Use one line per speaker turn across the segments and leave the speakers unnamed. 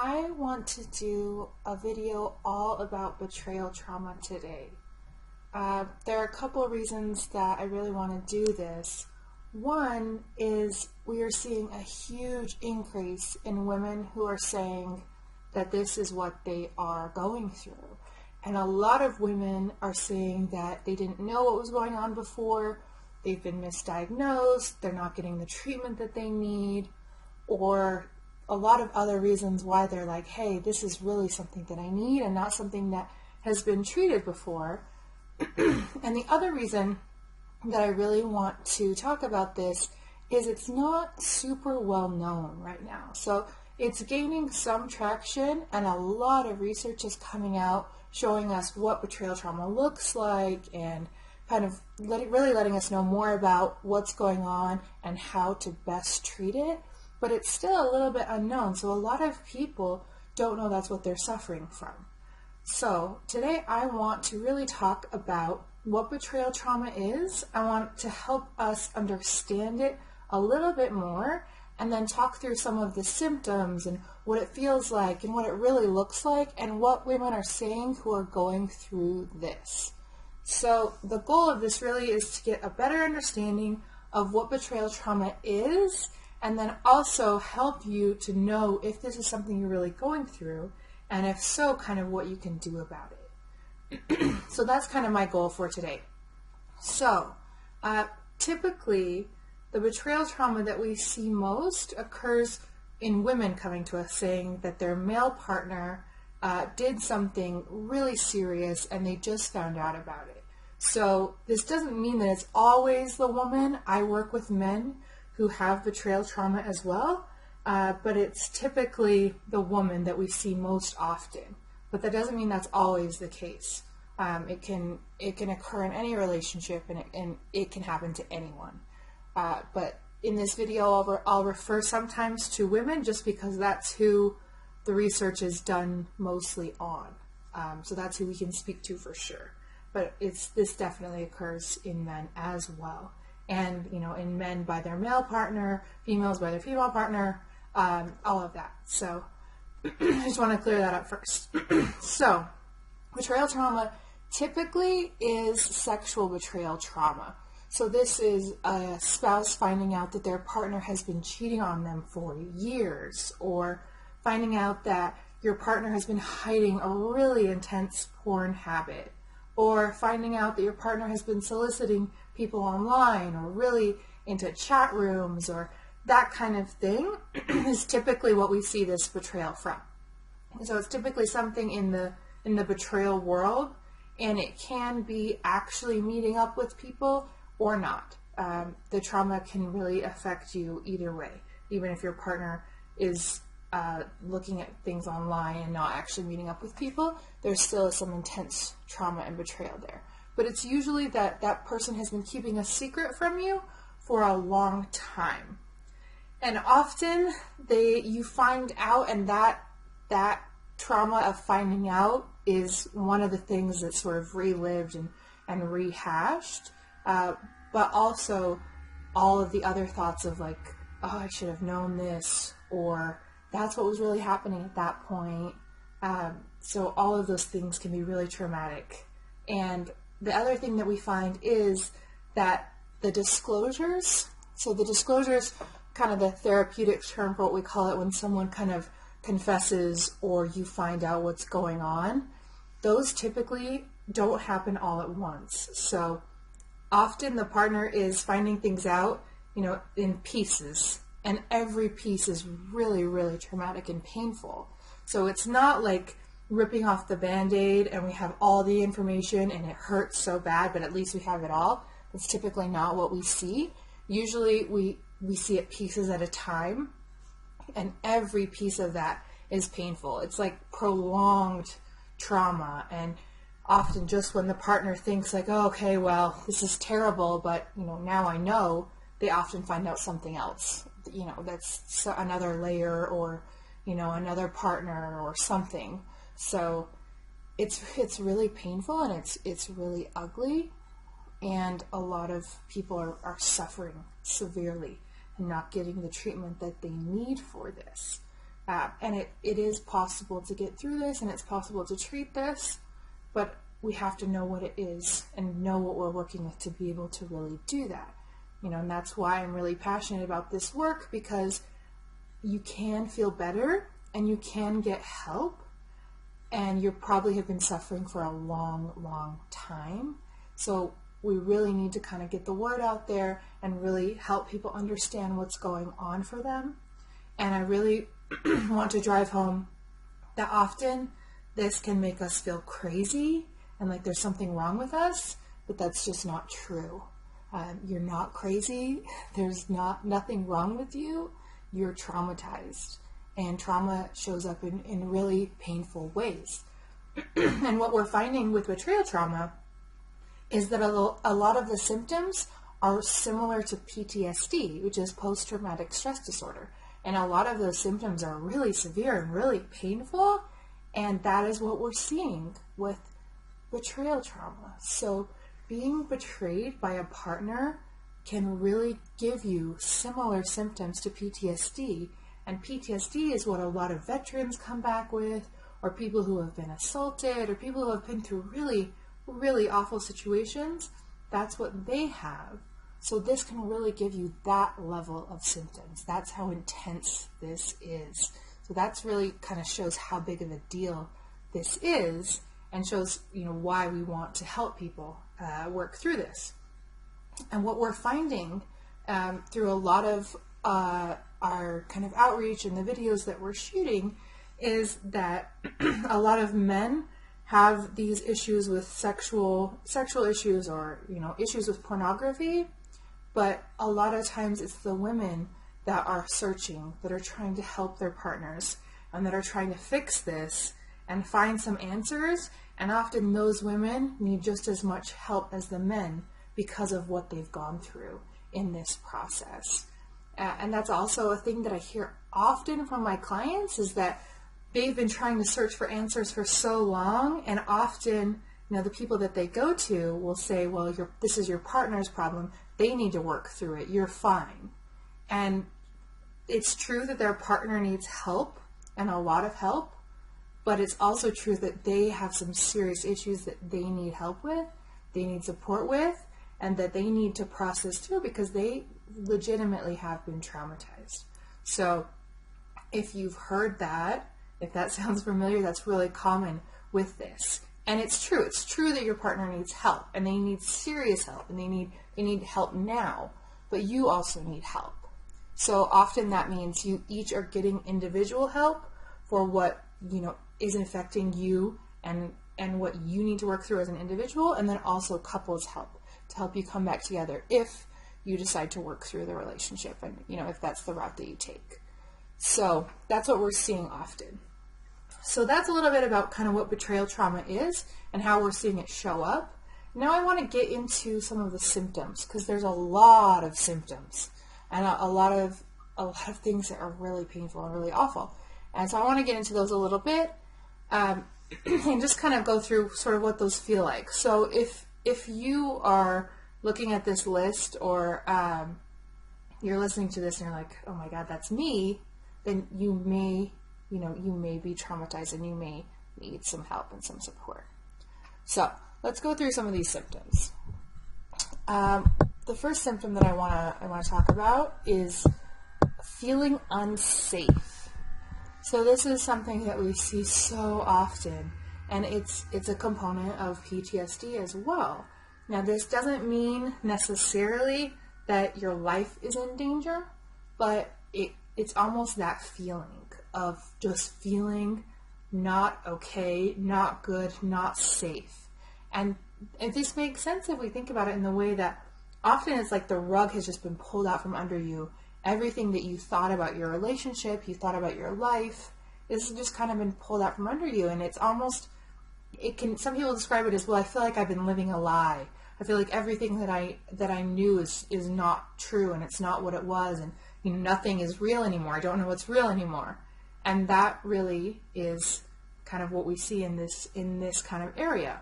I want to do a video all about betrayal trauma today. There are a couple of reasons that I really want to do this. One is we are seeing a huge increase in women who are saying that this is what they are going through. And a lot of women are saying that they didn't know what was going on before, they've been misdiagnosed, they're not getting the treatment that they need, or a lot of other reasons why they're like, hey, this is really something that I need and not something that has been treated before. And the other reason that I really want to talk about this is it's not super well known right now. So it's gaining some traction, and a lot of research is coming out showing us what betrayal trauma looks like and kind of really letting us know more about what's going on and how to best treat it. But it's still a little bit unknown, so a lot of people don't know that's what they're suffering from. So today I want to really talk about what betrayal trauma is. I want to help us understand it a little bit more, and then talk through some of the symptoms and what it feels like and what it really looks like and what women are saying who are going through this. So the goal of this really is to get a better understanding of what betrayal trauma is, and then also help you to know if this is something you're really going through, and if so, kind of what you can do about it. So that's kind of my goal for today. So typically the betrayal trauma that we see most occurs in women coming to us saying that their male partner did something really serious and they just found out about it. So this doesn't mean that it's always the woman. I work with men who have betrayal trauma as well, but it's typically the woman that we see most often. But that doesn't mean that's always the case. It can occur in any relationship, and it can happen to anyone. But in this video, I'll refer sometimes to women just because that's who the research is done mostly on. So that's who we can speak to for sure. But this definitely occurs in men as well. And, in men by their male partner, females by their female partner, all of that. So I just want to clear that up first. So betrayal trauma typically is sexual betrayal trauma. So this is a spouse finding out that their partner has been cheating on them for years, or finding out that your partner has been hiding a really intense porn habit, or finding out that your partner has been soliciting people online or really into chat rooms, or that kind of thing is typically what we see this betrayal from. So it's typically something in the betrayal world, and it can be actually meeting up with people or not. The trauma can really affect you either way, even if your partner is looking at things online and not actually meeting up with people. There's still some intense trauma and betrayal there. But it's usually that that person has been keeping a secret from you for a long time. And often you find out, and that trauma of finding out is one of the things that's sort of relived and rehashed. But also all of the other thoughts of like, oh, I should have known this, or that's what was really happening at that point. So all of those things can be really traumatic. And the other thing that we find is that the disclosures, so the disclosures, kind of the therapeutic term for what we call it when someone kind of confesses or you find out what's going on, those typically don't happen all at once. So often the partner is finding things out, in pieces, and every piece is really, really traumatic and painful. So it's not like ripping off the Band-Aid and we have all the information and it hurts so bad, but at least we have it all. That's typically not what we see. Usually we see it pieces at a time, and every piece of that is painful. It's like prolonged trauma, and often just when the partner thinks like, oh, okay, well, this is terrible, but now I know, they often find out something else, that's another layer, or another partner or something. So it's really painful, and it's really ugly, and a lot of people are suffering severely and not getting the treatment that they need for this. And it is possible to get through this, and it's possible to treat this, but we have to know what it is and know what we're working with to be able to really do that. And that's why I'm really passionate about this work, because you can feel better and you can get help, and you probably have been suffering for a long, long time. So we really need to kind of get the word out there and really help people understand what's going on for them. And I really want to drive home that often this can make us feel crazy and like there's something wrong with us, but that's just not true. You're not crazy. There's nothing wrong with you. You're traumatized, and trauma shows up in really painful ways. And what we're finding with betrayal trauma is that a lot of the symptoms are similar to PTSD, which is post-traumatic stress disorder. And a lot of those symptoms are really severe and really painful, and that is what we're seeing with betrayal trauma. So being betrayed by a partner can really give you similar symptoms to PTSD, and PTSD is what a lot of veterans come back with, or people who have been assaulted, or people who have been through really, really awful situations. That's what they have. So this can really give you that level of symptoms. That's how intense this is. So that's really kind of shows how big of a deal this is, and shows, why we want to help people work through this. And what we're finding through a lot of our kind of outreach and the videos that we're shooting is that a lot of men have these issues with sexual issues, or issues with pornography, but a lot of times it's the women that are searching, that are trying to help their partners, and that are trying to fix this and find some answers. And often those women need just as much help as the men because of what they've gone through in this process. And that's also a thing that I hear often from my clients, is that they've been trying to search for answers for so long, and often the people that they go to will say, well, this is your partner's problem. They need to work through it. You're fine. And it's true that their partner needs help, and a lot of help, but it's also true that they have some serious issues that they need help with, they need support with, and that they need to process through, because they legitimately have been traumatized. So if you've heard that, if that sounds familiar, that's really common with this. And it's true that your partner needs help, and they need serious help, and they need help now, but you also need help. So often that means you each are getting individual help for what is affecting you, and what you need to work through as an individual, and then also couples help to help you come back together if you decide to work through the relationship, and if that's the route that you take. So that's what we're seeing often. So that's a little bit about kind of what betrayal trauma is and how we're seeing it show up. Now I want to get into some of the symptoms, because there's a lot of symptoms and a lot of things that are really painful and really awful. And so I want to get into those a little bit and just kind of go through sort of what those feel like. So if you are looking at this list, or you're listening to this and you're like, oh my God, that's me, then you may be traumatized, and you may need some help and some support. So let's go through some of these symptoms. The first symptom that I want to talk about is feeling unsafe. So this is something that we see so often, and it's a component of PTSD as well. Now, this doesn't mean necessarily that your life is in danger, but it's almost that feeling of just feeling not okay, not good, not safe. And this makes sense if we think about it in the way that often it's like the rug has just been pulled out from under you. Everything that you thought about your relationship, you thought about your life, is just kind of been pulled out from under you. And it's almost, some people describe it as, well, I feel like I've been living a lie. I feel like everything that I knew is not true, and it's not what it was, and nothing is real anymore. I don't know what's real anymore. And that really is kind of what we see in this kind of area.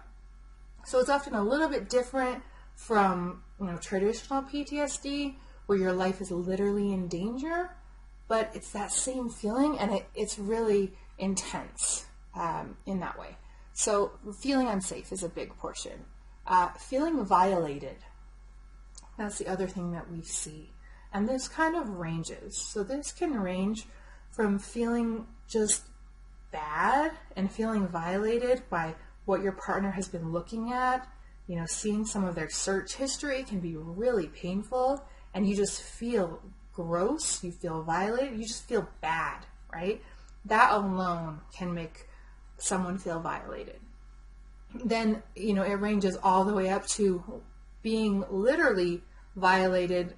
So it's often a little bit different from traditional PTSD, where your life is literally in danger, but it's that same feeling, and it's really intense in that way. So feeling unsafe is a big portion. Feeling violated, that's the other thing that we see. And this kind of ranges. So this can range from feeling just bad and feeling violated by what your partner has been looking at. You know, seeing some of their search history can be really painful, and you just feel gross, you feel violated, you just feel bad, right? That alone can make someone feel violated. Then, you know, it ranges all the way up to being literally violated.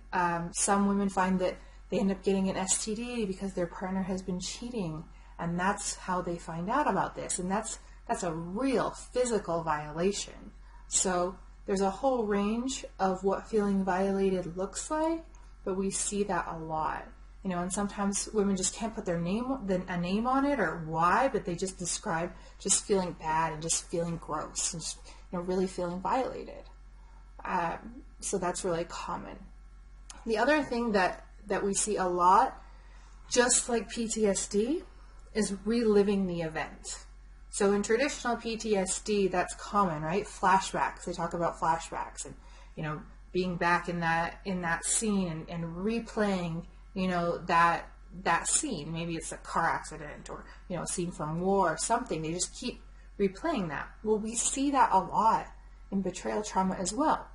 Some women find that they end up getting an STD because their partner has been cheating, and that's how they find out about this. And that's a real physical violation. So there's a whole range of what feeling violated looks like, but we see that a lot. You know, and sometimes women just can't put a name on it or why, but they just describe just feeling bad and just feeling gross and just, you know, really feeling violated. So that's really common. The other thing that we see a lot, just like PTSD, is reliving the event. So in traditional PTSD, that's common, right? Flashbacks. They talk about flashbacks and, you know, being back in that scene and replaying, you know, that scene. Maybe it's a car accident or, you know, a scene from war or something. They just keep replaying that. Well, we see that a lot in betrayal trauma as well.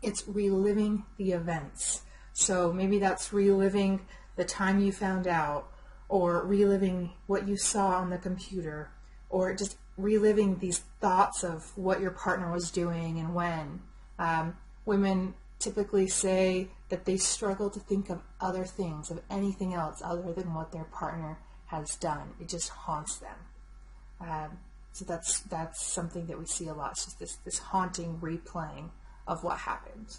It's reliving the events. So maybe that's reliving the time you found out, or reliving what you saw on the computer, or just reliving these thoughts of what your partner was doing and when. Women typically say that they struggle to think of other things, of anything else other than what their partner has done. It just haunts them. So that's something that we see a lot. It's just this haunting replaying of what happened.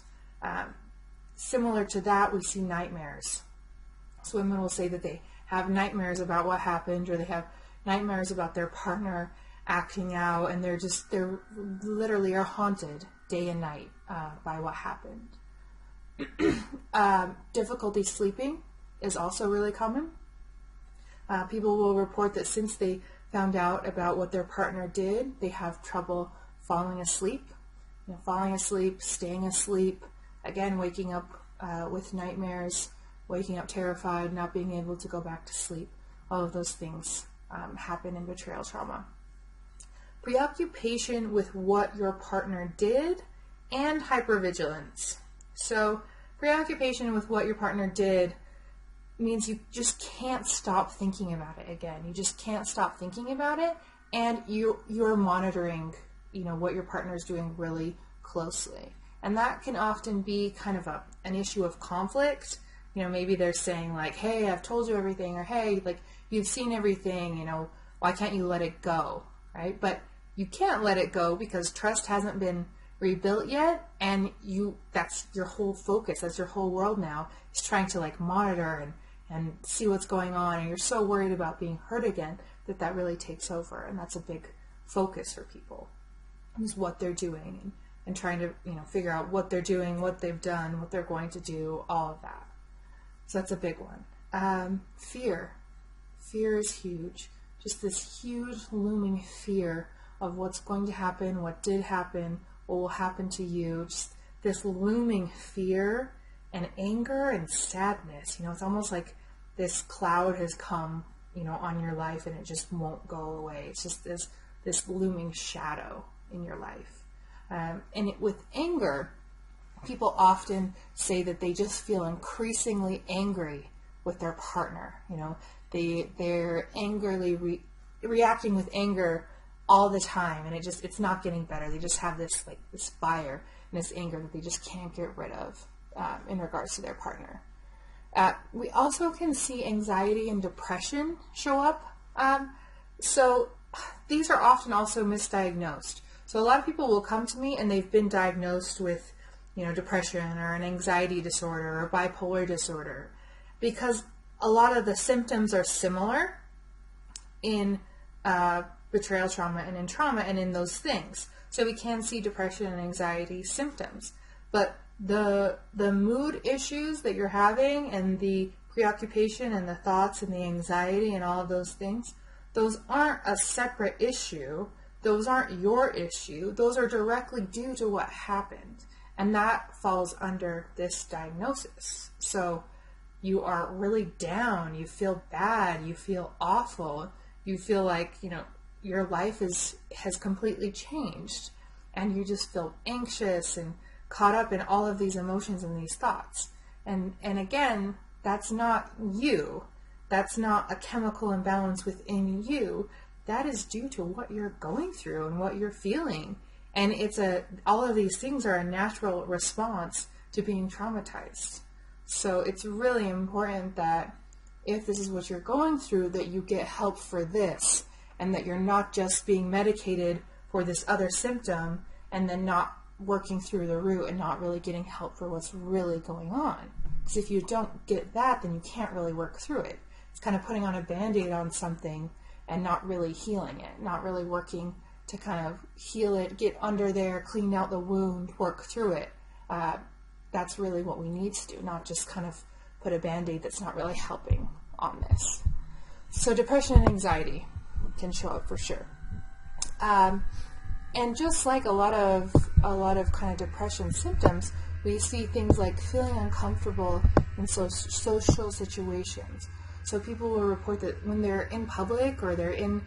Similar to that, we see nightmares. So women will say that they have nightmares about what happened, or they have nightmares about their partner acting out, and they're literally are haunted day and night by what happened. Difficulty sleeping is also really common. People will report that since they found out about what their partner did, they have trouble falling asleep. You know, falling asleep, staying asleep, again, waking up with nightmares, waking up terrified, not being able to go back to sleep. All of those things happen in betrayal trauma. Preoccupation with what your partner did and hyper-vigilance. So preoccupation with what your partner did means you just can't stop thinking about it again. You just can't stop thinking about it, and you're monitoring, you know, what your partner is doing really closely. And that can often be kind of an issue of conflict. You know, maybe they're saying like, hey, I've told you everything, or hey, like, you've seen everything, you know, why can't you let it go, right? But you can't let it go because trust hasn't been rebuilt yet, and that's your whole focus, that's your whole world now, is trying to like monitor and see what's going on, and you're so worried about being hurt again that really takes over. And that's a big focus for people, is what they're doing and trying to, you know, figure out what they're doing, what they've done, what they're going to do, all of that. So that's a big one. Fear is huge. Just this huge looming fear of what's going to happen, what did happen, what will happen to you. Just this looming fear and anger and sadness. You know, it's almost like this cloud has come, you know, on your life, and it just won't go away. It's just this looming shadow in your life. With anger, people often say that they just feel increasingly angry with their partner. You know, they're angrily reacting with anger all the time, and it's not getting better. They just have this fire and this anger that they just can't get rid of in regards to their partner. We also can see anxiety and depression show up. So these are often also misdiagnosed. So a lot of people will come to me and they've been diagnosed with, you know, depression or an anxiety disorder or bipolar disorder, because a lot of the symptoms are similar in betrayal trauma and in trauma and in those things. So we can see depression and anxiety symptoms, but the mood issues that you're having and the preoccupation and the thoughts and the anxiety and all of those things, those aren't a separate issue. Those aren't your issue. Those are directly due to what happened. And that falls under this diagnosis. So you are really down. You feel bad. You feel awful. You feel like, your life has completely changed. And you just feel anxious and caught up in all of these emotions and these thoughts. And again, that's not you. That's not a chemical imbalance within you. That is due to what you're going through and what you're feeling. And all of these things are a natural response to being traumatized. So it's really important that if this is what you're going through, that you get help for this, and that you're not just being medicated for this other symptom and then not working through the root and not really getting help for what's really going on. Because if you don't get that, then you can't really work through it. It's kind of putting on a Band-Aid on something and not really healing it, not really working to kind of heal it, get under there, clean out the wound, work through it. That's really what we need to do, not just kind of put a Band-Aid that's not really helping on this. So depression and anxiety can show up for sure. And just like a lot of kind of depression symptoms, we see things like feeling uncomfortable in social situations. So people will report that when they're in public or they're in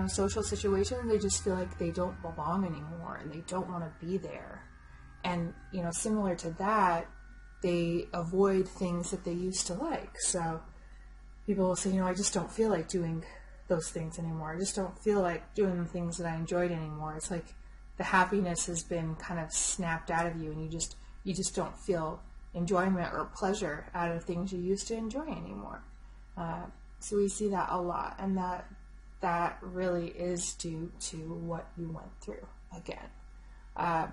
social situations, they just feel like they don't belong anymore and they don't want to be there. And similar to that, they avoid things that they used to like. So people will say, I just don't feel like doing those things anymore. I just don't feel like doing the things that I enjoyed anymore. It's like the happiness has been kind of snapped out of you, and you just don't feel enjoyment or pleasure out of things you used to enjoy anymore. So we see that a lot, and that really is due to what you went through again.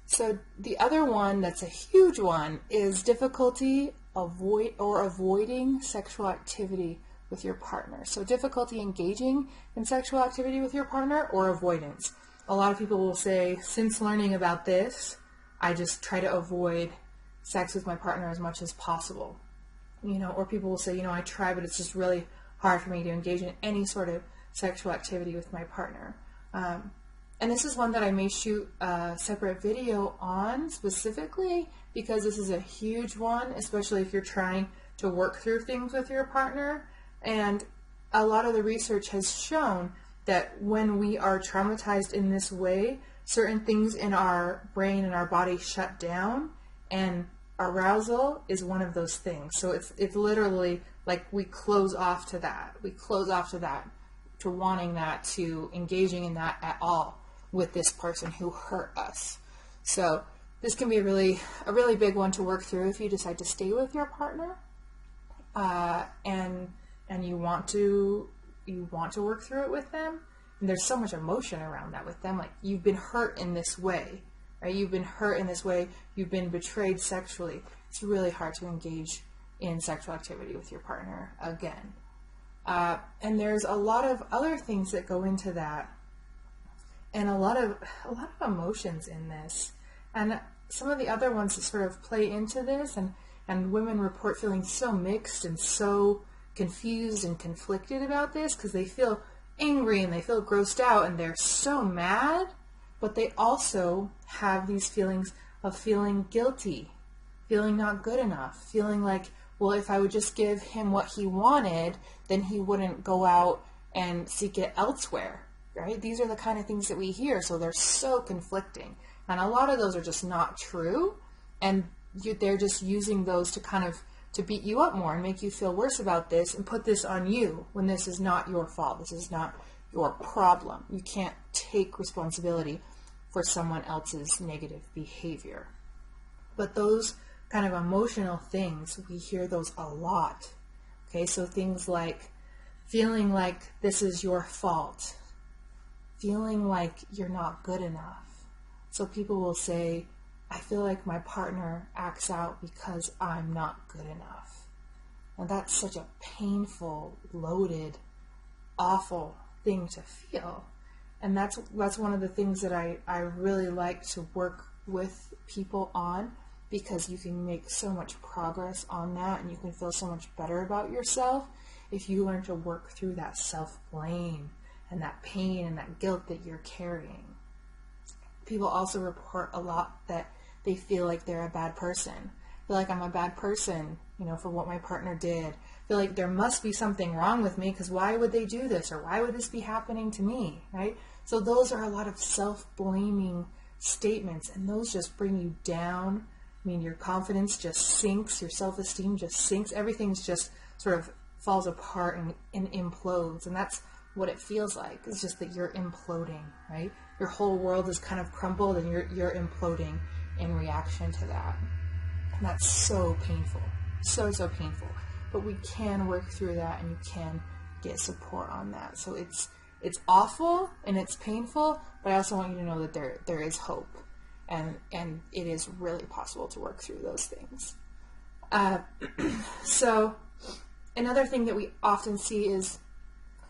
So the other one that's a huge one is difficulty avoiding sexual activity with your partner. So difficulty engaging in sexual activity with your partner or avoidance. A lot of people will say, since learning about this, I just try to avoid sex with my partner as much as possible. Or people will say, I try, but it's just really hard for me to engage in any sort of sexual activity with my partner. And this is one that I may shoot a separate video on specifically, because this is a huge one, especially if you're trying to work through things with your partner. And a lot of the research has shown that when we are traumatized in this way, certain things in our brain and our body shut down, and arousal is one of those things. So it's literally like we close off to that. We close off to that, to wanting that, to engaging in that at all with this person who hurt us. So this can be a really big one to work through if you decide to stay with your partner, and you want to work through it with them. And there's so much emotion around that with them. Like, you've been hurt in this way, right? You've been hurt in this way. You've been betrayed sexually. It's really hard to engage in sexual activity with your partner again. And there's a lot of other things that go into that, and a lot of emotions in this. And some of the other ones that sort of play into this, and women report feeling so mixed and so confused and conflicted about this, because they feel angry and they feel grossed out and they're so mad, but they also have these feelings of feeling guilty, feeling not good enough, feeling like, well, if I would just give him what he wanted, then he wouldn't go out and seek it elsewhere, right? These are the kind of things that we hear, so they're so conflicting. And a lot of those are just not true, and they're just using those to kind of to beat you up more and make you feel worse about this and put this on you when this is not your fault. This is not your problem. You can't take responsibility for someone else's negative behavior. But those kind of emotional things, we hear those a lot. Okay, so things like feeling like this is your fault, feeling like you're not good enough. So people will say, I feel like my partner acts out because I'm not good enough. And that's such a painful, loaded, awful thing to feel. And that's one of the things that I really like to work with people on, because you can make so much progress on that, and you can feel so much better about yourself if you learn to work through that self-blame and that pain and that guilt that you're carrying. People also report a lot that they feel like they're a bad person. Feel like I'm a bad person, for what my partner did. Feel like there must be something wrong with me, because why would they do this, or why would this be happening to me, right? So those are a lot of self-blaming statements, and those just bring you down. Your confidence just sinks, your self-esteem just sinks, everything's just sort of falls apart and implodes, and that's what it feels like. It's just that you're imploding, right? Your whole world is kind of crumbled, and you're imploding in reaction to that. And that's so painful, so painful. But we can work through that, and you can get support on that. So it's awful and it's painful, but I also want you to know that there is hope, and it is really possible to work through those things. So another thing that we often see is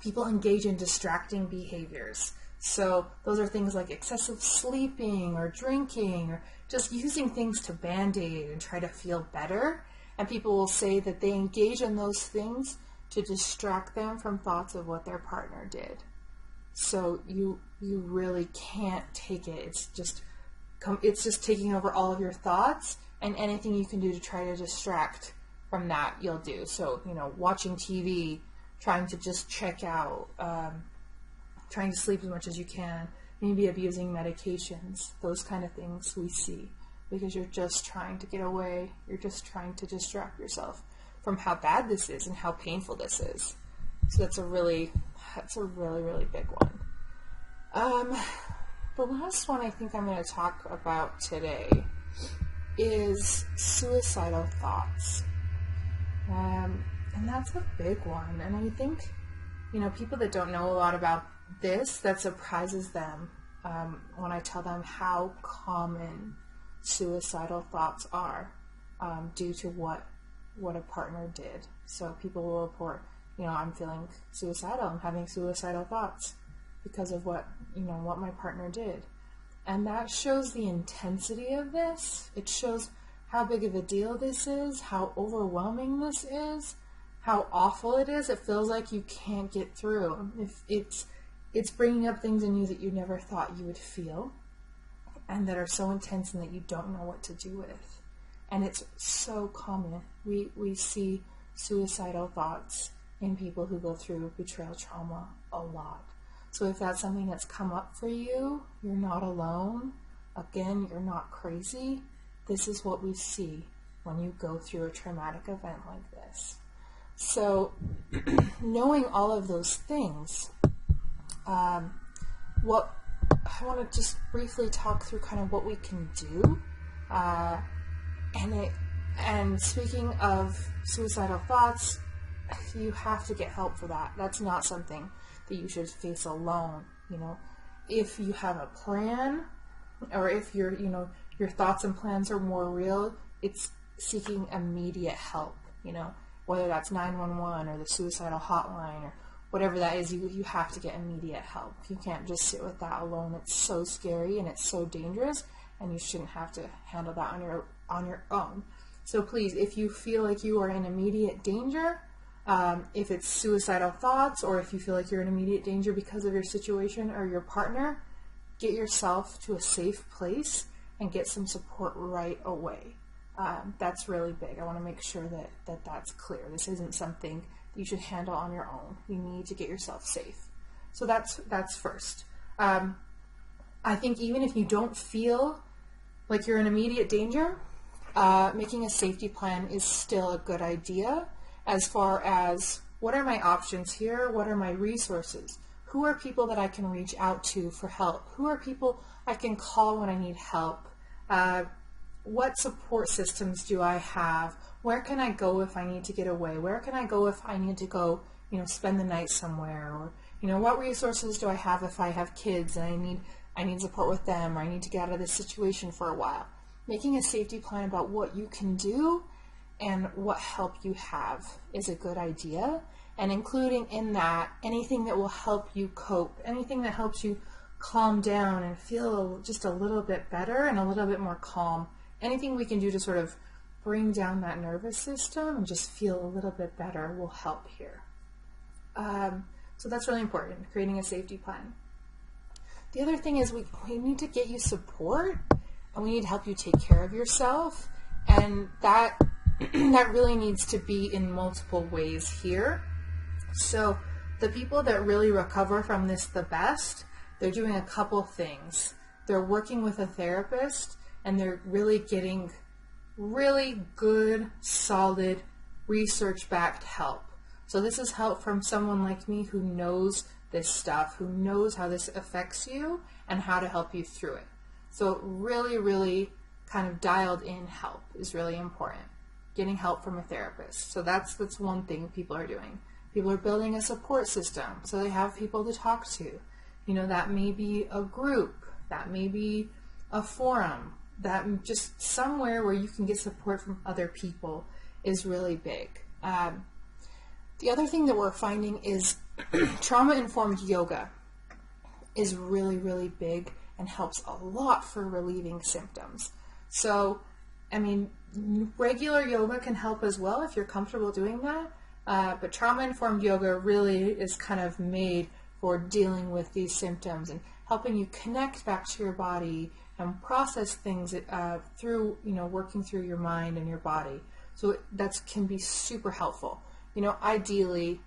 people engage in distracting behaviors. So those are things like excessive sleeping or drinking, or just using things to band-aid and try to feel better. And people will say that they engage in those things to distract them from thoughts of what their partner did. So you really can't take it. It's just taking over all of your thoughts, and anything you can do to try to distract from that, you'll do. So, watching TV, trying to just check out, trying to sleep as much as you can, maybe abusing medications, those kind of things we see, because you're just trying to get away. You're just trying to distract yourself from how bad this is and how painful this is. So that's a really, really big one. The last one I think I'm going to talk about today is suicidal thoughts. And that's a big one. And I think, people that don't know a lot about this, that surprises them when I tell them how common suicidal thoughts are due to what a partner did. So people will report, I'm feeling suicidal, I'm having suicidal thoughts because of what my partner did. And that shows the intensity of this. It shows how big of a deal this is, how overwhelming this is, how awful it is. It feels like you can't get through. If it's bringing up things in you that you never thought you would feel, and that are so intense and that you don't know what to do with. And it's so common. We see suicidal thoughts in people who go through betrayal trauma a lot. So if that's something that's come up for you, you're not alone. Again, you're not crazy. This is what we see when you go through a traumatic event like this. So knowing all of those things, what I want to just briefly talk through kind of what we can do. And speaking of suicidal thoughts, you have to get help for that. That's not something that you should face alone. If you have a plan, or if your thoughts and plans are more real, it's seeking immediate help. Whether that's 911 or the suicidal hotline or whatever that is, you have to get immediate help. You can't just sit with that alone. It's so scary and it's so dangerous, and you shouldn't have to handle that on your own. So please, if you feel like you are in immediate danger, if it's suicidal thoughts, or if you feel like you're in immediate danger because of your situation or your partner, get yourself to a safe place and get some support right away. That's really big. I want to make sure that that's clear. This isn't something you should handle on your own. You need to get yourself safe. So that's first. I think even if you don't feel like you're in immediate danger, making a safety plan is still a good idea, as far as what are my options here? What are my resources? Who are people that I can reach out to for help? Who are people I can call when I need help? What support systems do I have? Where can I go if I need to get away? Where can I go if I need to go, spend the night somewhere? Or, what resources do I have if I have kids and I need support with them, or I need to get out of this situation for a while? Making a safety plan about what you can do and what help you have is a good idea. And including in that anything that will help you cope, anything that helps you calm down and feel just a little bit better and a little bit more calm anything we can do to sort of bring down that nervous system and just feel a little bit better will help here. So that's really important, creating a safety plan. The other thing is we need to get you support, and we need to help you take care of yourself, and that that really needs to be in multiple ways here. So the people that really recover from this the best, they're doing a couple things. They're working with a therapist, and they're really getting really good, solid, research-backed help. So this is help from someone like me who knows this stuff, who knows how this affects you and how to help you through it. So really, really kind of dialed in help is really important. Getting help from a therapist. So that's one thing people are doing. People are building a support system, so they have people to talk to. You know, that may be a group, that may be a forum, that just somewhere where you can get support from other people is really big. The other thing that we're finding is trauma-informed yoga is really, really big and helps a lot for relieving symptoms. So, I mean, regular yoga can help as well if you're comfortable doing that, but trauma-informed yoga really is kind of made for dealing with these symptoms and helping you connect back to your body and process things through, working through your mind and your body. So that can be super helpful. Ideally,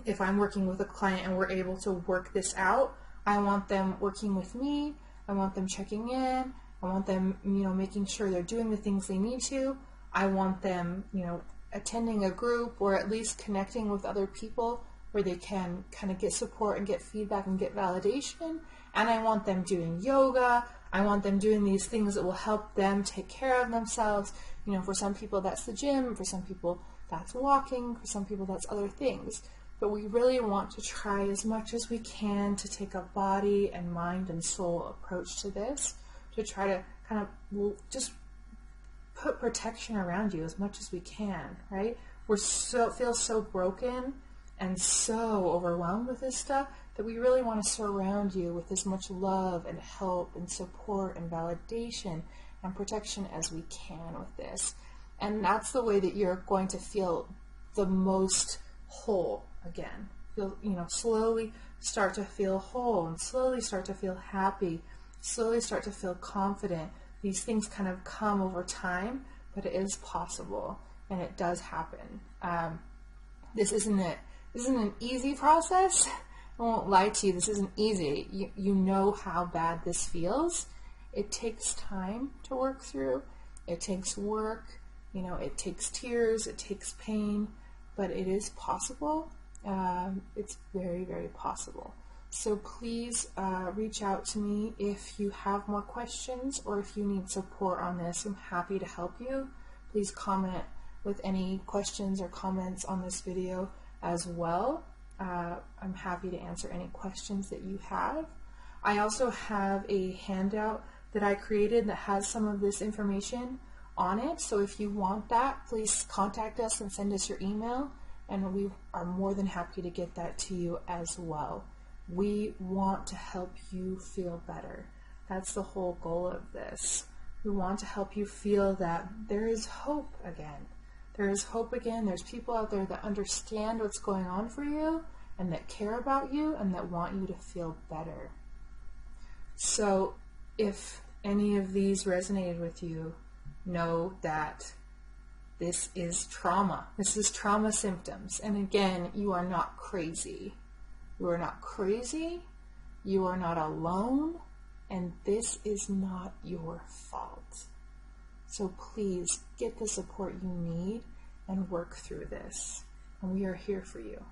if I'm working with a client and we're able to work this out, I want them working with me, I want them checking in, I want them, making sure they're doing the things they need to. I want them, attending a group or at least connecting with other people where they can kind of get support and get feedback and get validation. And I want them doing yoga. I want them doing these things that will help them take care of themselves. For some people that's the gym, for some people that's walking, for some people that's other things. But we really want to try as much as we can to take a body and mind and soul approach to this, to try to kind of just put protection around you as much as we can, right? Feel so broken and so overwhelmed with this stuff that we really want to surround you with as much love and help and support and validation and protection as we can with this. And that's the way that you're going to feel the most whole again. Slowly start to feel whole and slowly start to feel happy, slowly start to feel confident. These things kind of come over time, but it is possible and it does happen. This isn't an easy process. I won't lie to you, this isn't easy. You know how bad this feels. It takes time to work through. It takes work. It takes tears. It takes pain, but it is possible. It's very, very possible. So please reach out to me if you have more questions or if you need support on this. I'm happy to help you. Please comment with any questions or comments on this video as well. I'm happy to answer any questions that you have. I also have a handout that I created that has some of this information on it. So if you want that, please contact us and send us your email, and we are more than happy to get that to you as well. We want to help you feel better. That's the whole goal of this. We want to help you feel that there is hope again. There is hope again. There's people out there that understand what's going on for you and that care about you and that want you to feel better. So if any of these resonated with you, know that this is trauma. This is trauma symptoms. And again, you are not crazy. You are not crazy. You are not alone. And this is not your fault. So please get the support you need and work through this. And we are here for you.